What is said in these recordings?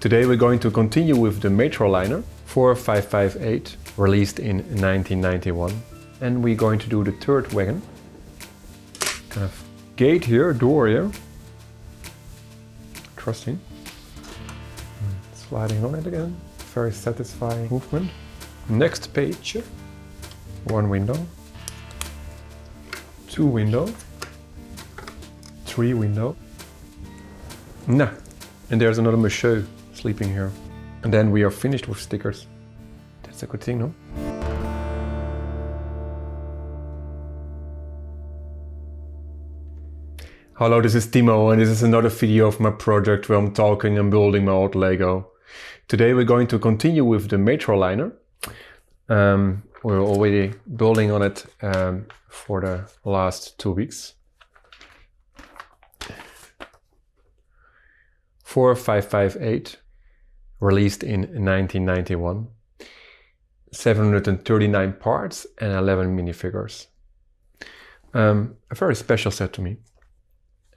Today we're going to continue with the Metroliner 4558, released in 1991. And we're going to do the third wagon. Kind of gate here, door here. Interesting. Sliding on it again. Very satisfying movement. Next page. One window. Two window. Three window. Nah. And there's another monsieur sleeping here. And then we are finished with stickers. That's a good thing, no? Hello, this is Timo and this is another video of my project where I'm talking and building my old Lego. Today we're going to continue with the Metroliner. We're already building on it for the last 2 weeks. 4558, released in 1991. 739 parts and 11 minifigures. A very special set to me.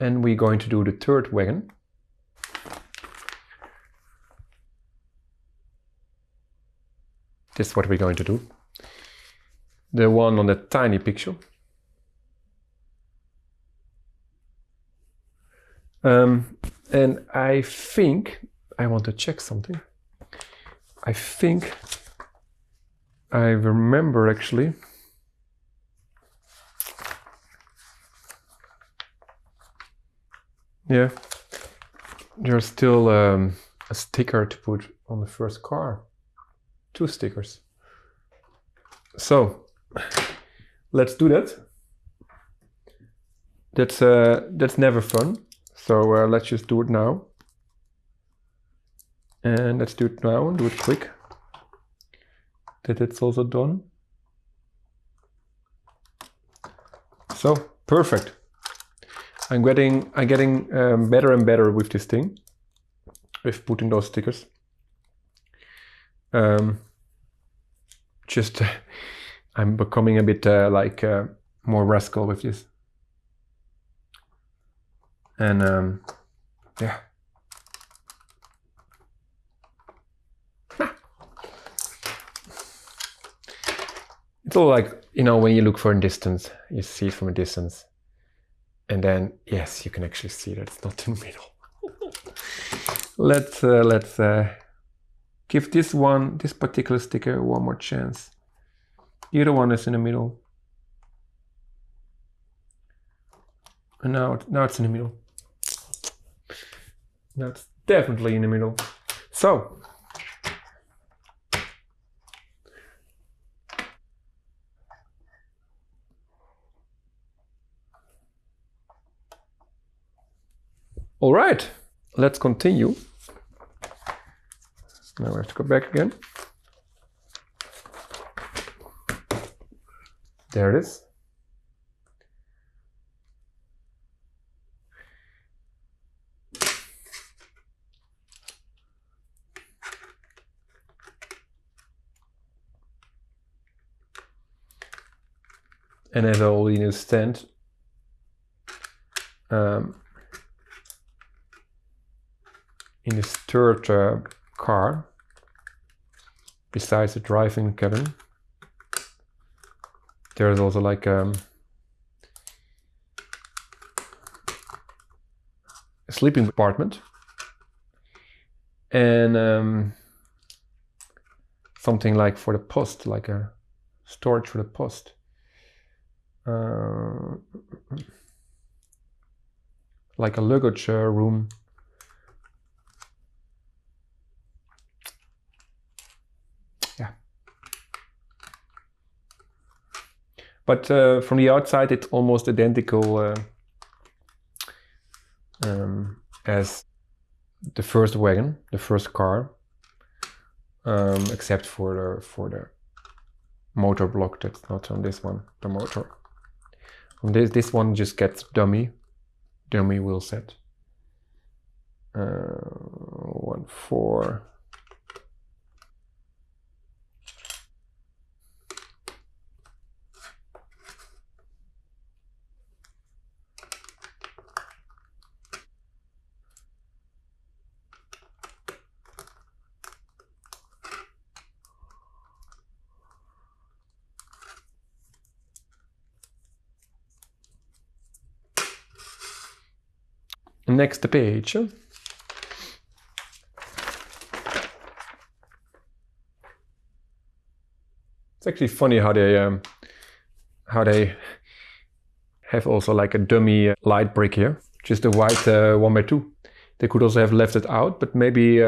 And we're going to do the third wagon. This is what we're going to do. The one on the tiny picture. And I think I want to check something. I think I remember actually. Yeah, there's still a sticker to put on the first car. 2 stickers. So let's do that. That's never fun. So let's just do it now. And let's do it now and do it quick. That it's also done. So perfect. I'm getting better and better with this thing, with putting those stickers. I'm becoming a bit more rascal with this. And yeah. It's all like, you know, when you look for a distance, you see it from a distance. And then, yes, you can actually see that it's not in the middle. Let's give this particular sticker one more chance. The other one is in the middle. And now it's in the middle. Now it's definitely in the middle. So. All right, let's continue. Now we have to go back again. There it is. And as I already understand, in this third car, besides the driving cabin, there's also like a sleeping compartment and something like for the post, like a storage for the post. Like a luggage room. Yeah. But from the outside, it's almost identical as the first wagon, the first car, except for the motor block that's not on this one, the motor. On this one just gets dummy wheel set. 1.4. Next page. It's actually funny how they have also like a dummy light brick here, just a white 1x2. They could also have left it out, but maybe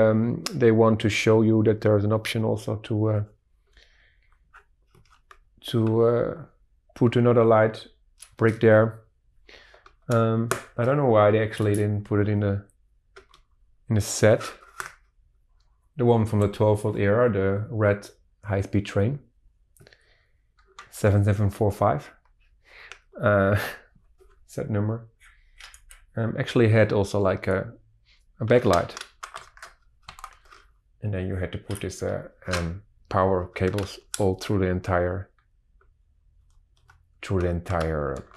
they want to show you that there's an option also to put another light brick there. I don't know why they actually didn't put it in the set. The one from the 12-volt era, the red high-speed train, 7745. Set number. Actually had also like a backlight, and then you had to put this power cables all through the entire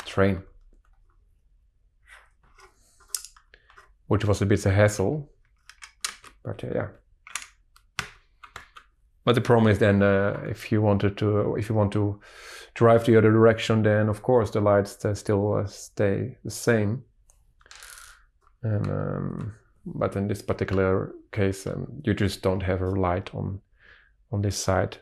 train, which was a bit of a hassle, but yeah. But the problem is then if you want to drive the other direction, then of course the lights still stay the same. And but in this particular case, you just don't have a light on this side.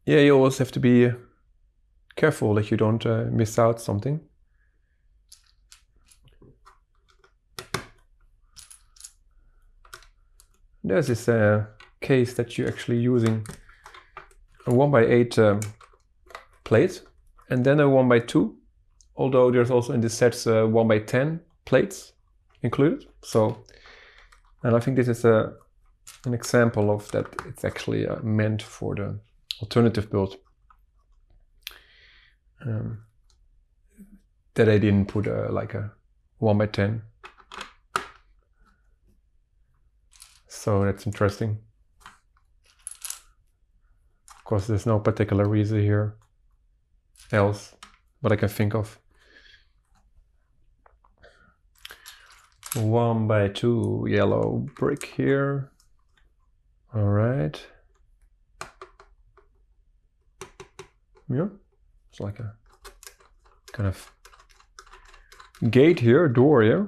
Yeah, you always have to be careful that you don't miss out something. There's this case that you're actually using a 1x8 plate and then a 1x2, although there's also in the sets 1x10 plates included. So, and I think this is an example of that. It's actually meant for the alternative build, that I didn't put like a 1x10. So that's interesting. Of course, there's no particular reason here else what I can think of. 1x2 yellow brick here. All right. Yeah, it's like a kind of gate here, door here.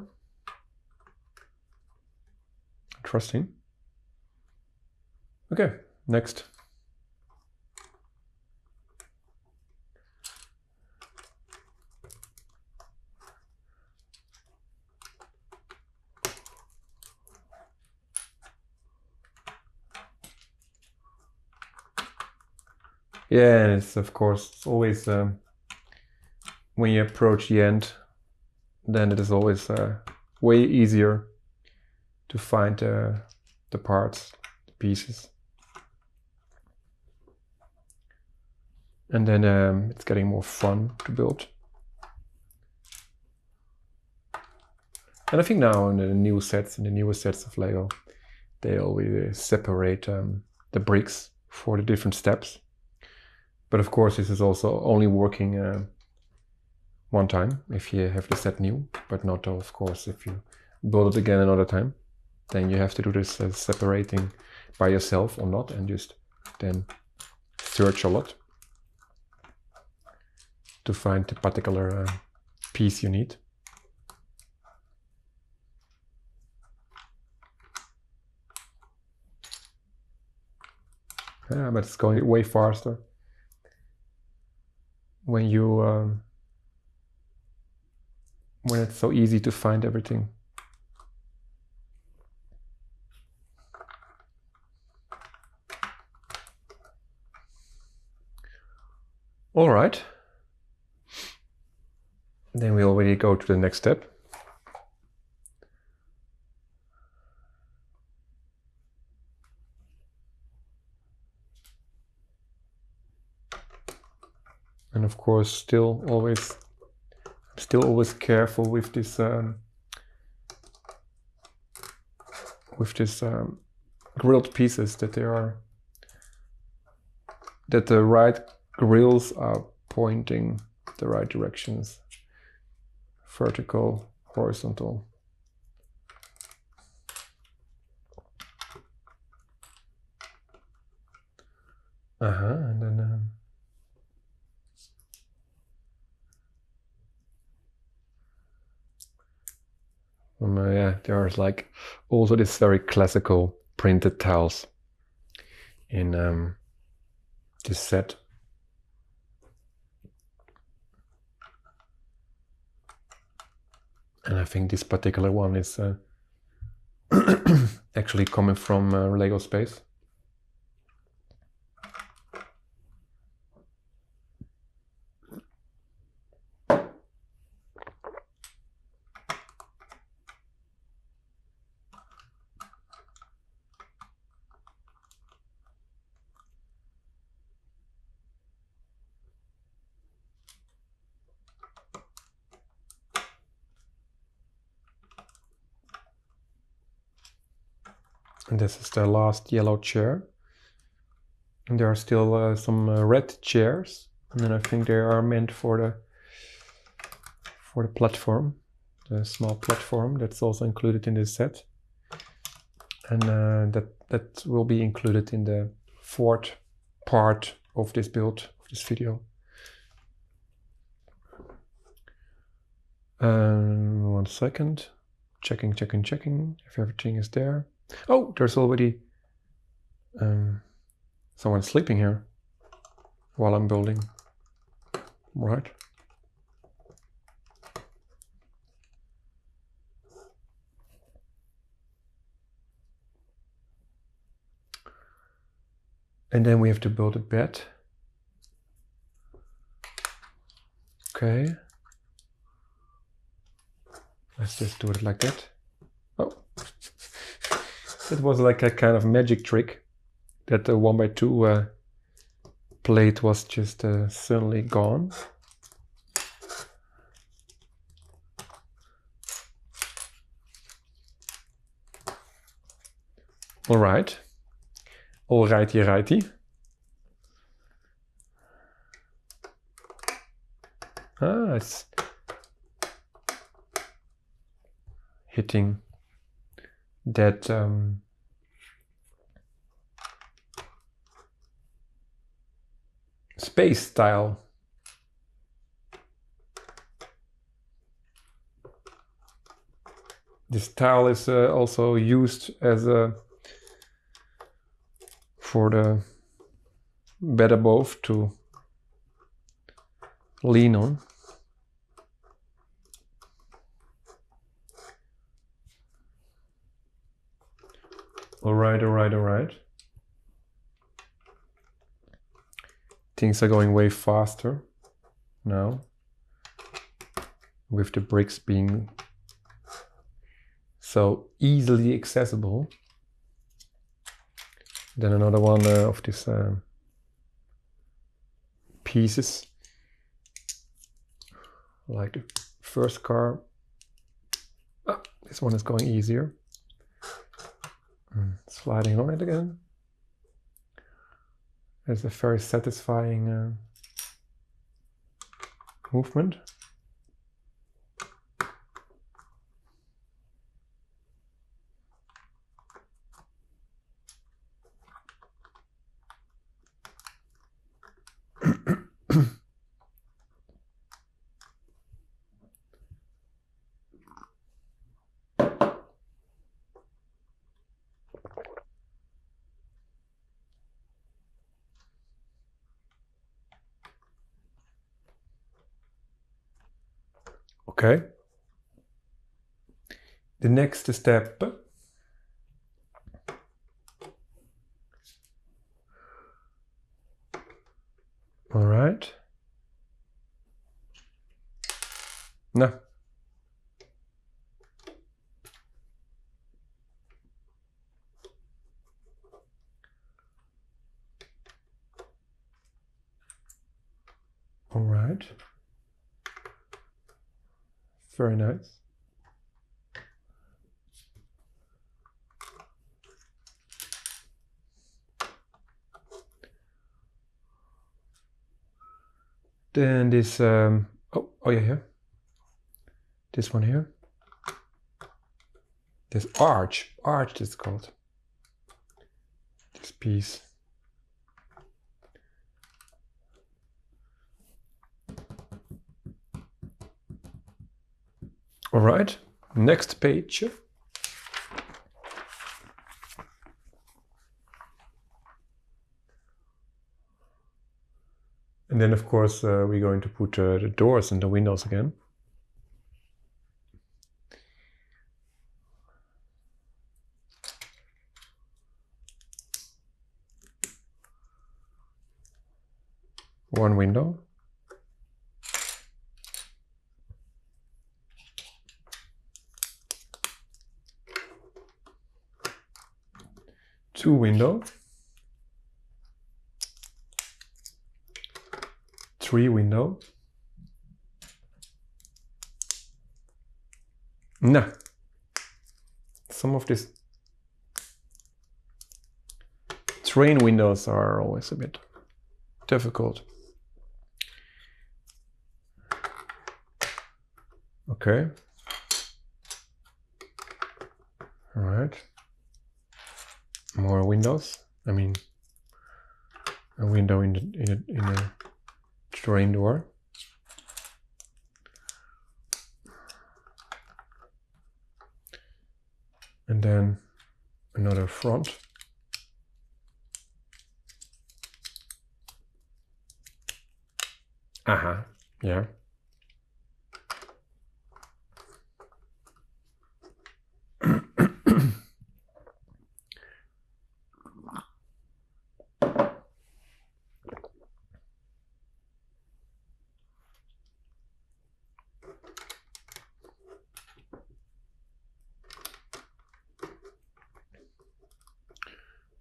Interesting. Okay, next. Yeah, and it's of course, it's always when you approach the end, then it is always way easier to find the parts, the pieces. And then it's getting more fun to build. And I think now in the newest sets of Lego, they always separate the bricks for the different steps. But of course, this is also only working one time if you have the set new, but not of course if you build it again another time. Then you have to do this separating by yourself or not, and just then search a lot to find the particular piece you need. Yeah, but it's going way faster when you when it's so easy to find everything. All right. Then we already go to the next step. And of course, still always careful with this grilled pieces, that they are that the right grills are pointing the right directions. Vertical, horizontal. And then yeah, there's like also this very classical printed tiles in this set. And I think this particular one is actually coming from Lego Space. And this is the last yellow chair. And there are still some red chairs. And then I think they are meant for the platform, the small platform that's also included in this set. And that will be included in the fourth part of this build, of this video. 1 second. Checking if everything is there. Oh, there's already someone sleeping here while I'm building. Right. And then we have to build a bed. Okay. Let's just do it like that. Oh, it was like a kind of magic trick that the 1x2 plate was just suddenly gone. All right. All righty. It's hitting that space tile. This tile is also used as for the bed above to lean on. All right. Things are going way faster now, with the bricks being so easily accessible. Then another one of these pieces, like the first car. This one is going easier. Sliding on it again. It's a very satisfying movement. Okay. The next step . All right. No. All right. Very nice. Then this, oh yeah, here. This one here. This arch is called. This piece. All right, next page. And then, of course, we're going to put the doors and the windows again. One window. Two window. Three window. Nah. Some of these train windows are always a bit difficult. Okay. All right. More windows. I mean, a window in a train door. And then another front. Aha, yeah.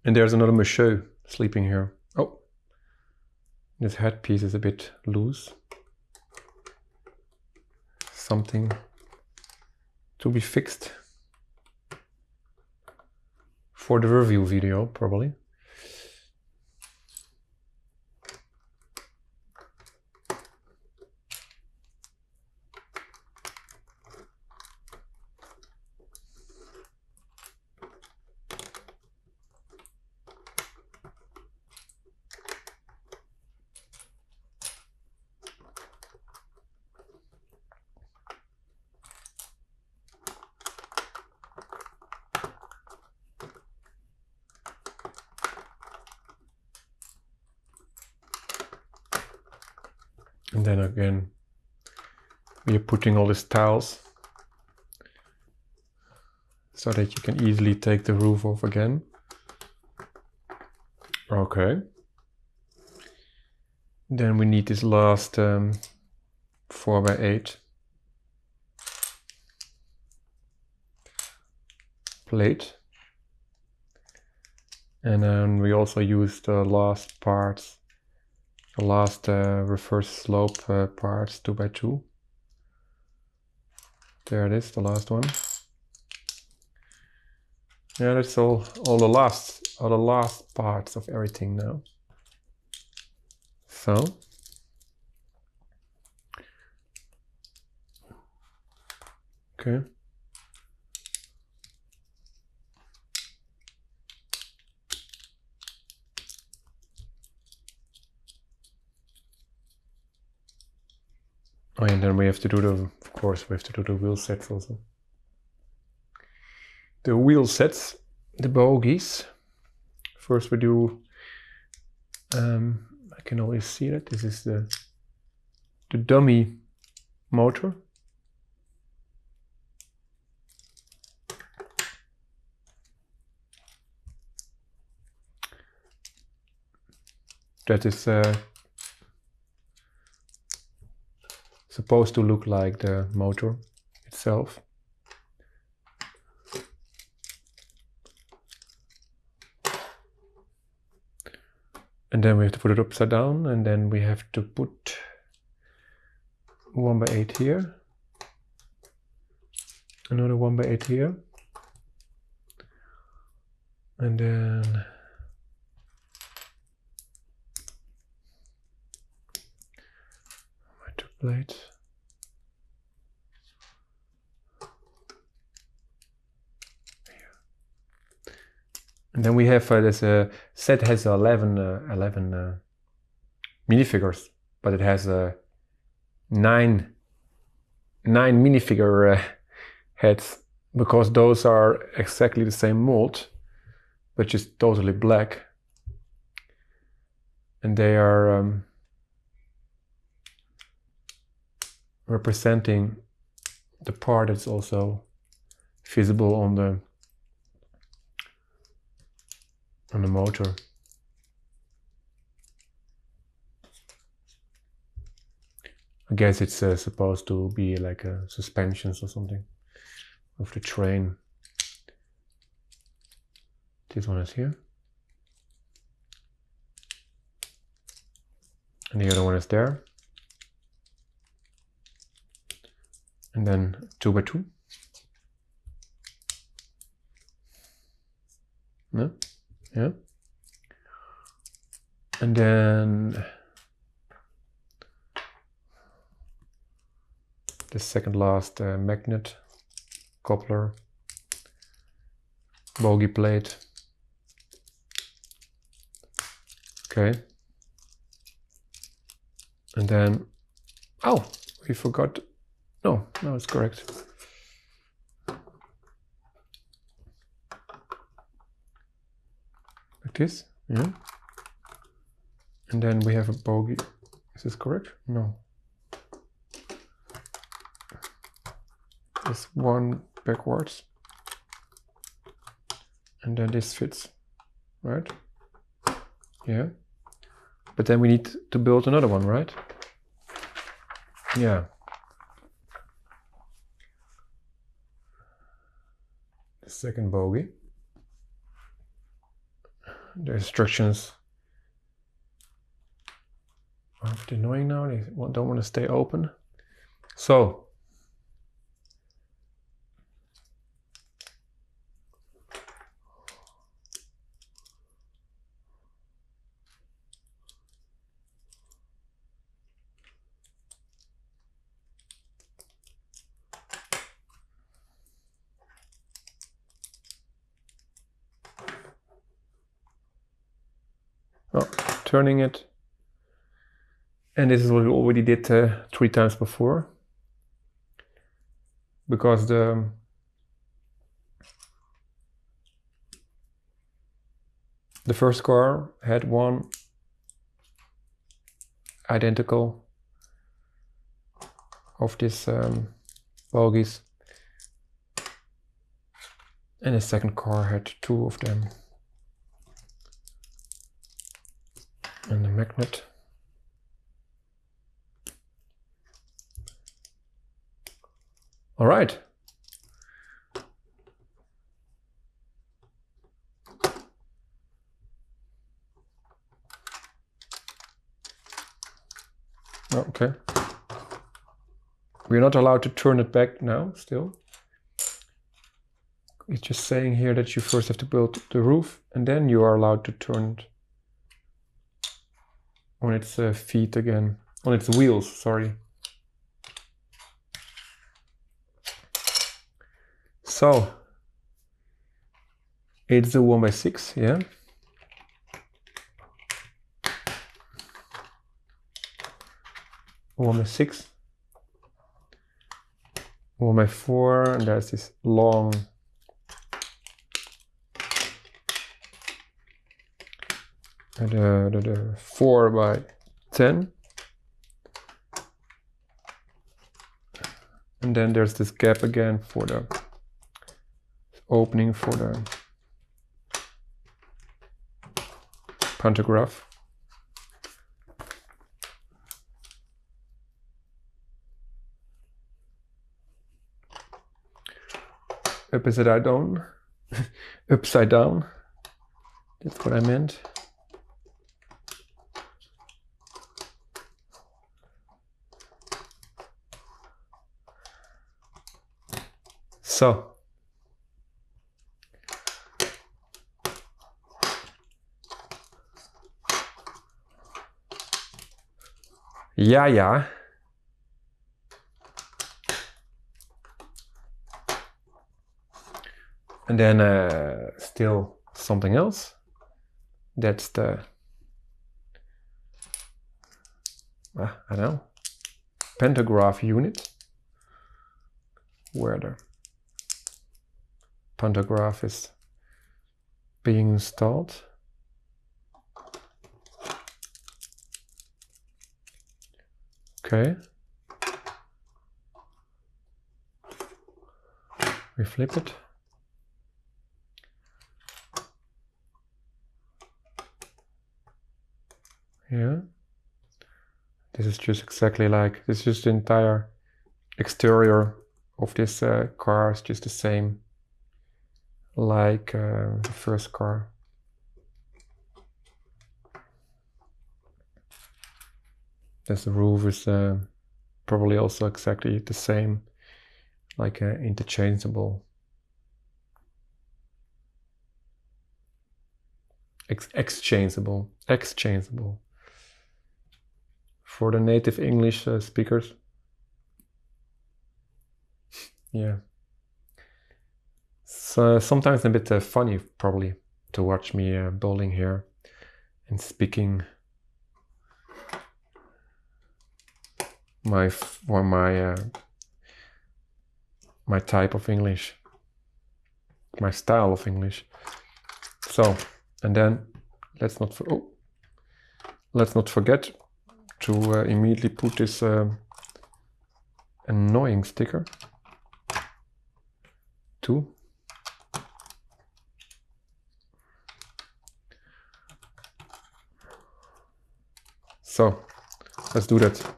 And there's another monsieur sleeping here. Oh, this headpiece is a bit loose. Something to be fixed for the review video, probably. And then again, we are putting all these tiles so that you can easily take the roof off again. Okay. Then we need this last 4x8 plate. And then we also use the last parts. The last reverse slope parts 2x2. There it is, the last one. Yeah, that's all the last parts of everything now. So okay. Oh, and then we have to do of course, we have to do the wheel sets also. The wheel sets, the bogies. First we do, I can always see that this is the dummy motor. That is supposed to look like the motor itself. And then we have to put it upside down, and then we have to put 1x8 here, another 1x8 here, and then blade. And then we have this set has 11 minifigures, but it has 9 minifigure heads, because those are exactly the same mold, but just totally black. And they are representing the part that's also visible on the motor. I guess it's supposed to be like suspensions or something of the train. This one is here. And the other one is there. And then 2x2. No? Yeah. And then the second last magnet, coupler, bogie plate. Okay. And then, oh, we forgot. No, it's correct. Like this, yeah. And then we have a bogie. Is this correct? No. This one backwards. And then this fits, right? Yeah. But then we need to build another one, right? Yeah. The second bogie. The instructions are a bit annoying now. They don't want to stay open. So turning it, and this is what we already did 3 times before, because the first car had one identical of these bogies, and the second car had 2 of them. And the magnet. All right. Okay. We're not allowed to turn it back now, still. It's just saying here that you first have to build the roof, and then you are allowed to turn it on its feet again, on its wheels, sorry. So, it's a 1x6, yeah. One by 6, 1x4, and there's this long the 4x10, and then there's this gap again for the opening for the pantograph. Upside down. Upside down. That's what I meant. So, yeah. And then still something else. That's the, I don't know, pantograph unit, where the pantograph is being installed. Okay. We flip it. Yeah. This is just exactly like, this is just the entire exterior of this car is just the same like the first car. This roof is probably also exactly the same, like interchangeable. Exchangeable for the native English speakers. Yeah. So sometimes a bit funny probably to watch me building here and speaking my type of English, my style of English. So, and then let's not forget to immediately put this annoying sticker too. So let's do that.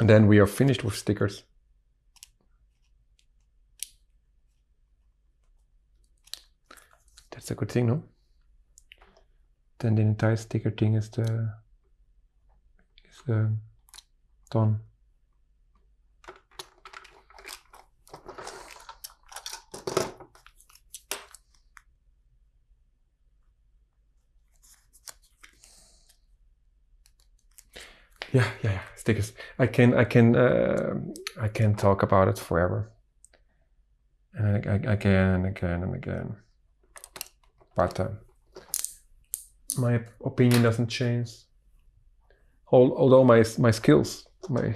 And then we are finished with stickers. That's a good thing, no? Then the entire sticker thing is done. Yeah, stickers. I can talk about it forever, and again. But my opinion doesn't change. Although my skills, my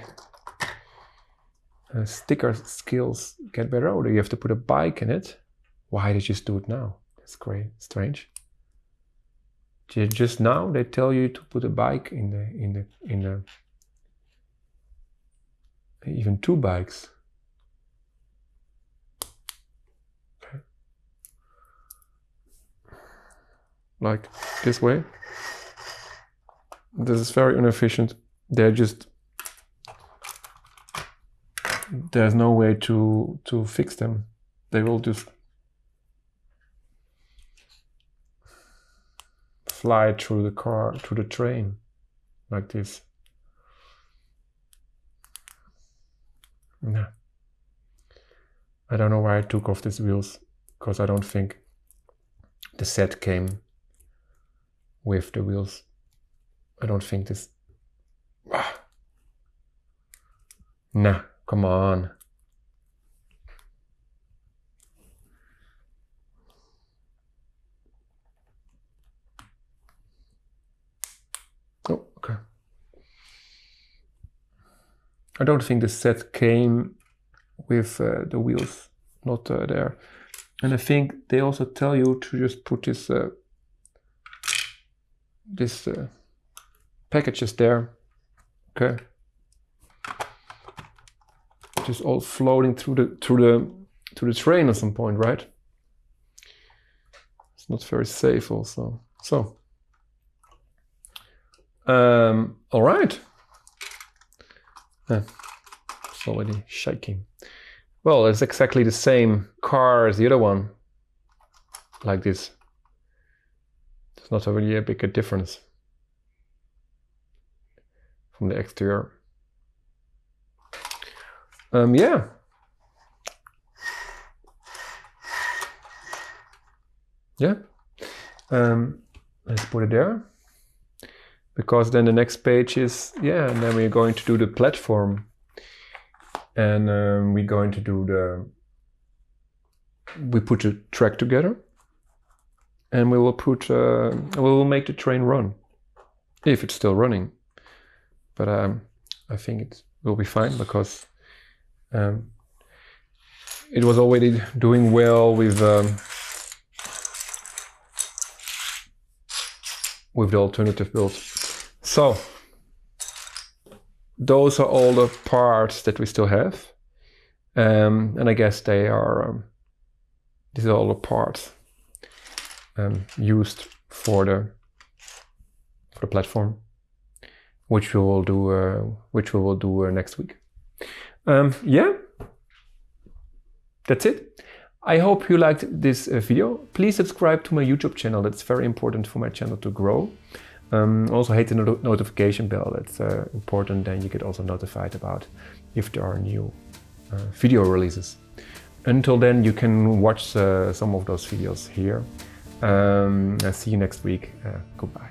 sticker skills get better. Oh, you have to put a bike in it. Why did you just do it now? That's great. Strange. Just now they tell you to put a bike in the even two bikes. Okay. Like this way. This is very inefficient. There's no way to fix them. They will just fly through the train like this. No. I don't know why I took off these wheels, because I don't think the set came with the wheels. I don't think this. Nah, come on. Oh, okay. I don't think the set came with the wheels, not there. And I think they also tell you to just put this packages there. Okay. Just all floating through the train at some point, right? It's not very safe also. So all right. It's already shaking. Well, it's exactly the same car as the other one. Like this. There's not really a big difference from the exterior. Yeah. Let's put it there, because then the next page is, and then we're going to do the platform. and we're going to do we put the track together, and we will make the train run, if it's still running. But I think it will be fine, because it was already doing well with the alternative build. So those are all the parts that we still have, and I guess they are these are all the parts used for the platform, which we will do next week. Yeah, that's it. I hope you liked this video. Please subscribe to my YouTube channel. That's very important for my channel to grow. Also hit the notification bell. That's important. Then you get also notified about if there are new video releases. Until then, you can watch some of those videos here. I'll see you next week. Goodbye.